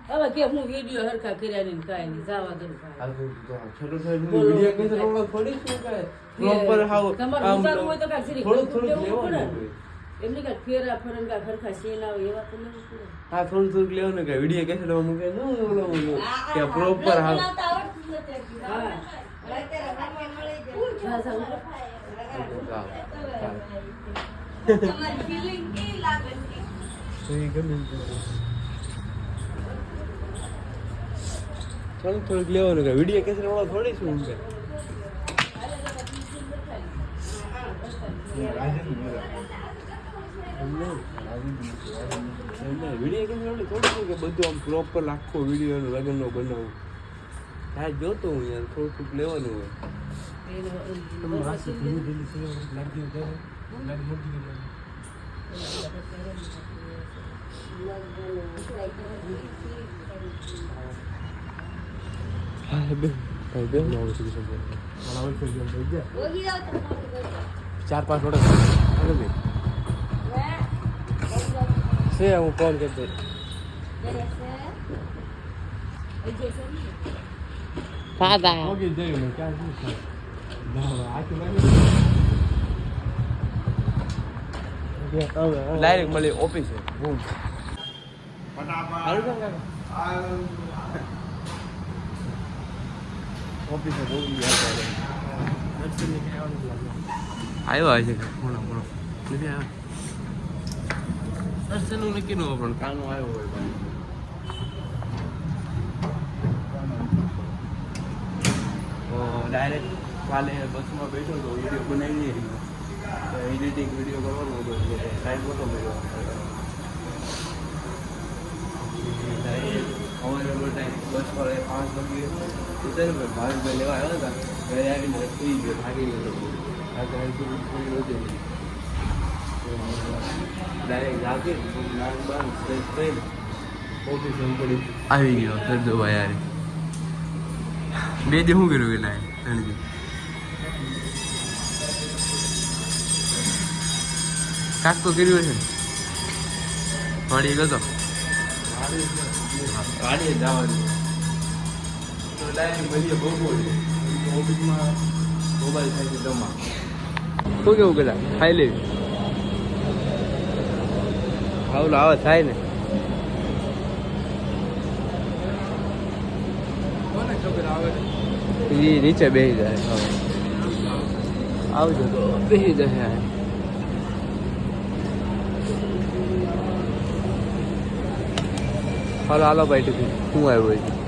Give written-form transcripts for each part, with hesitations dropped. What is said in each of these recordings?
હવે કે હું વિડિયો હરખા કર્યા ને કાંઈ નહીં જવા દઉં આ તો છોટો છોટો વિડિયો કે રોડો થોડી શું કાય પ્રોપર હાવ તમારું વિચારવું હોય તો કાંઈ શીરી થોડું લેવાનું એમની કાંઈ ફેરા ફરન કાંઈ હરખા સીન આવે એવા તો લેવું પડે હા થોડું લેવાનું કે વિડિયો કે છે મૂકે કે પ્રોપર હાવ હા તમારી ફીલિંગ કેવી લાગે છે? થોડુંક લેવાનું કે વિડીયો કેસર વાળો થોડી શું કે વિડીયો કેસર વાળું થોડું કે બધું આમ પ્રોપર આખો વિડીયો લગ્નનો બનાવવું હા જોતો હું યાર થોડુંક લેવાનું હોય ચાર પાંચ ઓર્ડર છે હું કોલ કરતો ડાયરેક્ટ મળી ઓફિસે ઓફિસે આવ્યો છે મોડો નથી આવ્યો દર્શનનું નક્કી ન હોય પણ કાનો આવ્યો હોય ડાયરેક્ટ કાલે બસમાં બેઠો તો વિડીયો બનાવી એડિટિંગ વિડીયો કરવાનો હતો ટાઈમ નહોતો મળ્યો અવેલેબલ ટાઈમ બસ પર 5 વાગે ઉતર્યો ભાવેશભાઈ લેવા આવ્યા હતા ઘરે આવીને સુઈ ગયો થાકી ગયો ડાયરેક્ટ જાગે નાક બાંધ ફ્રેશ થઈને ઓફિસ પડી આવી ગયો સરદોભાઈ યાર બે દી શું કર્યું કે ના ત્રણ કાક તો કર્યું છે વાડી ગયો ગાડીએ જવાનું તો ડાયરેક્ટ મળીએ બપોરે ઓફિસમાં મોબાઈલ થાય છે જમા શું કેવું પેલા ખાઈ લેવી આવું આવે થાય ને કોને ખબર આવે એ નીચે બેસી જાય આવજો તો બેસી જાય હાલો હાલો ભાઈ ટિફિન શું આવ્યું હોય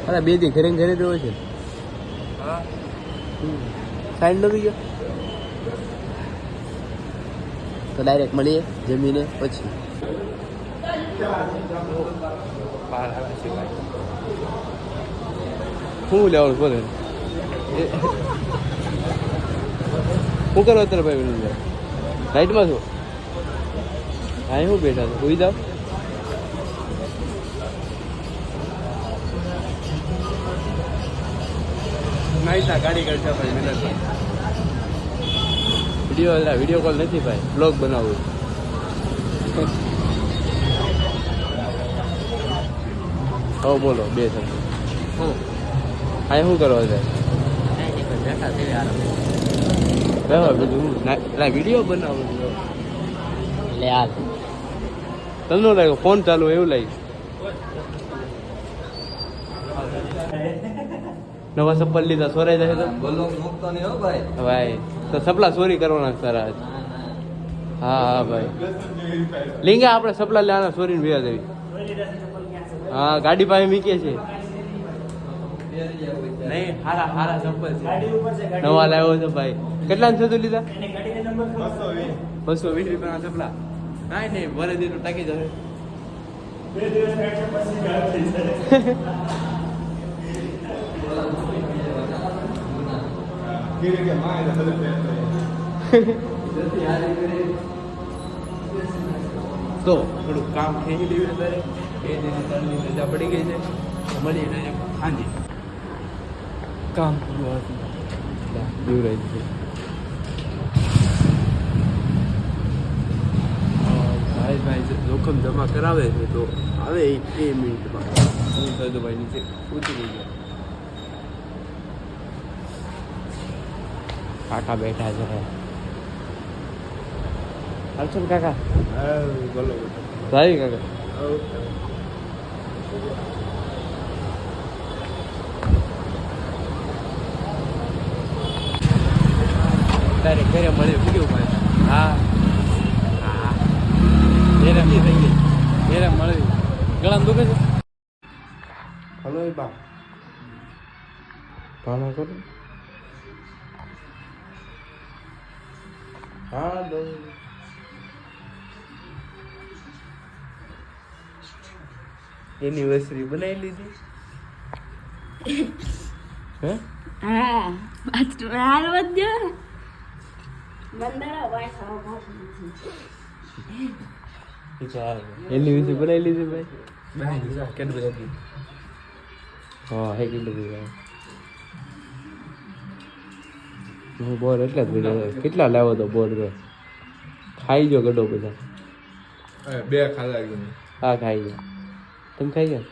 અરે બે દી ઘરે ઘરે રહ્યો છે સાઈડ નથી ગયો તો ડાયરેક્ટ મળીએ જમીને પછી શું લેવાનું બોલે શું કરો અત્યારે ભાઈ નાઇટમાં છો હા હું બેઠા છો સુઈ જાઓ નાઈસા ગાડી કરશે ભાઈ મહેનત વિડીયો કોલ નથી ભાઈ બ્લોગ બનાવવું હો બોલો બે શબ્દ હા શું કરવા જાય બીજું વિડીયો બનાવું એટલે યાર તમને લાગ્યો ફોન ચાલુ એવું લાગ્યું નવા ચપ્પલ લીધા સોરાઈ જાય તો બોલો મૂકતો નહીં હો ભાઈ ભાઈ તો સપલા ચોરી કરવાના સારા હા હા ભાઈ લીંગા આપણે સપલા લેવાના ચોરીને ભેગા દેવી હા ગાડી પાસે મીકે છે નહીં હારા હારા ચપ્પલ છે નવા લાવ્યો છે ભાઈ કેટલા છે તું લીધા 220 રૂપિયાના ચપલા કાંઈ નહીં ભરે દે તો ટાકી જશે 2 દિવસ પછી ગાયબ થઈ જાય તો થોડુંક કામ ખેંચી લેવું અત્યારે 2 દિન 3 દિન રજા પડી ગઈ છે મળીએ ડાયરેક્ટ સાંજે કામ પૂરું હતું જીવરાજ છે ભાઈ જોખમ જમા કરાવે છે તો આવે 2 મિનિટમાં હું સદુભાઈ નીચે ઉતરી ગયા કાકા બેઠા છે હર્ષદ કાકા બોલો સારી કાકા તારે ઘરે મળ્યું બીજું ભાઈ હા હા ઘરે થઈ ગઈ ઘરે મળ્યું ગળામાં દુખે છે હલો એ બા ભાવના કરો હા એનિવર્સરી બનાવી લીધી હે હા હાલ વધ્યો બંદરા વાય ખાવા એનિવર્સરી બનાવી લીધી ભાઈ કેટલું બધું હા હે કેટલું બધું હું બોર એટલે જ બધો કેટલા લાવો તો બોર તો ખાઈ ગયો ગડો બધા 2 ખાધા ગયું હા ખાઈ ગયો તમે ખાઈ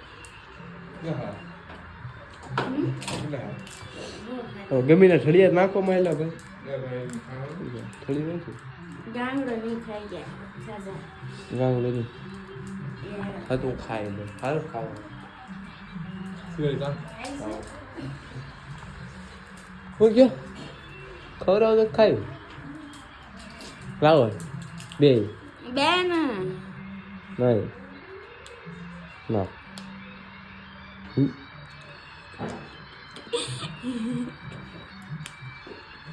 ગયા ગમીને ઠળિયા નાખો માયલા ભાઈ ઠળી નથી ગાંગડો નહીં ખાઈ ગયા સાજા ગાંગડો નહીં હા તું ખાઈ લે સારું ખાવા હું ગયો ખવડાવ તો ખાયું લાવો બે બેન નહીં ના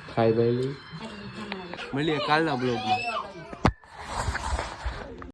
ખાઈ ભાઈ મળીએ કાલના બ્લોગમાં